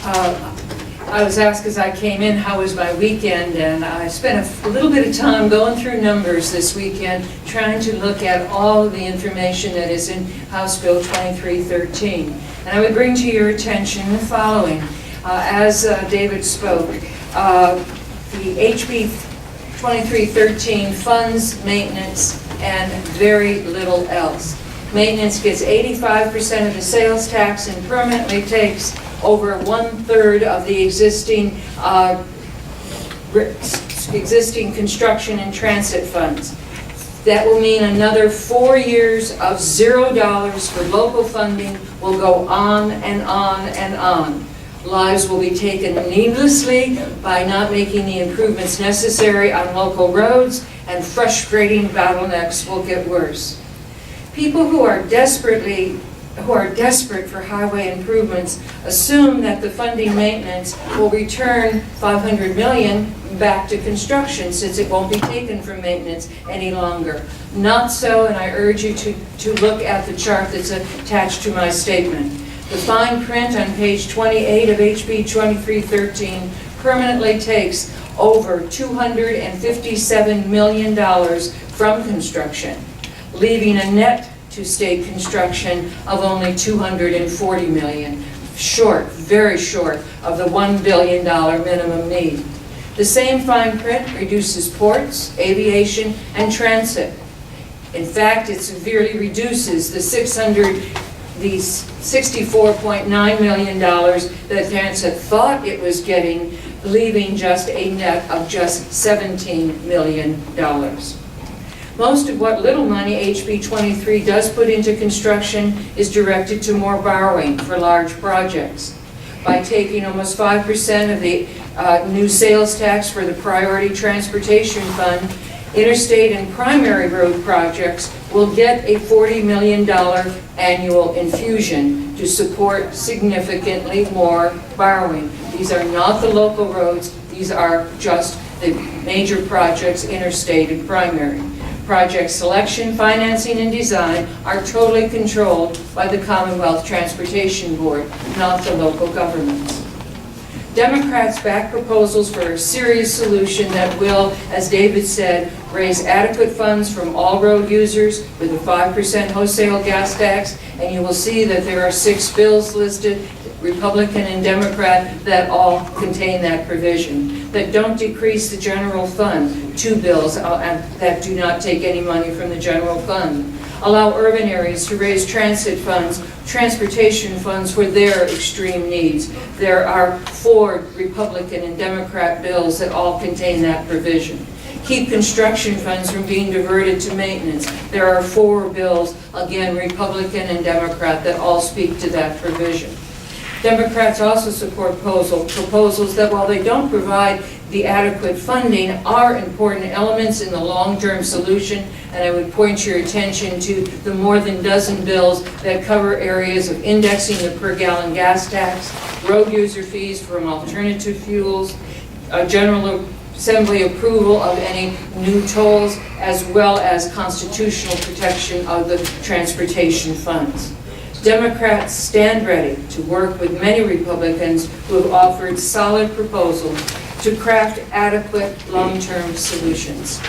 I was asked as I came in, how was my weekend, and I spent a little bit of time going through numbers this weekend, trying to look at all of the information that is in House Bill 2313. And I would bring to your attention the following. As David spoke, the HB 2313 funds maintenance and very little else. Maintenance gets 85% of the sales tax and permanently takes over 1/3 of the existing construction and transit funds. That will mean another 4 years of $0 for local funding will go on and on and on. Lives will be taken needlessly by not making the improvements necessary on local roads, and frustrating bottlenecks will get worse. People who are desperate for highway improvements assume that the funding maintenance will return $500 million back to construction, since it won't be taken from maintenance any longer. Not so, and I urge you to look at the chart that's attached to my statement. The fine print on page 28 of HB 2313 permanently takes over $257 million from construction, leaving a net to state construction of only $240 million, short, very short of the $1 billion minimum need. The same fine print reduces ports, aviation, and transit. In fact, it severely reduces the $64.9 million that transit thought it was getting, leaving just a net of just $17 million. Most of what little money HB 23 does put into construction is directed to more borrowing for large projects. By taking almost 5% of the new sales tax for the Priority Transportation Fund, interstate and primary road projects will get a $40 million annual infusion to support significantly more borrowing. These are not the local roads, these are just the major projects, interstate and primary. Project selection, financing, and design are totally controlled by the Commonwealth Transportation Board, not the local governments. Democrats back proposals for a serious solution that will, as David said, raise adequate funds from all road users with a 5% wholesale gas tax, and you will see that there are 6 bills listed, Republican and Democrat, that all contain that provision, that don't decrease the general fund, 2 bills that do not take any money from the general fund, allow urban areas to raise transportation funds for their extreme needs. There are 4 Republican and Democrat bills that all contain that provision. Keep construction funds from being diverted to maintenance. There are 4 bills, again Republican and Democrat, that all speak to that provision. Democrats also support proposals that, while they don't provide the adequate funding, are important elements in the long-term solution, and I would point your attention to the more than dozen bills that cover areas of indexing the per-gallon gas tax, road user fees from alternative fuels, General Assembly approval of any new tolls, as well as constitutional protection of the transportation funds. Democrats stand ready to work with many Republicans who have offered solid proposals to craft adequate long-term solutions.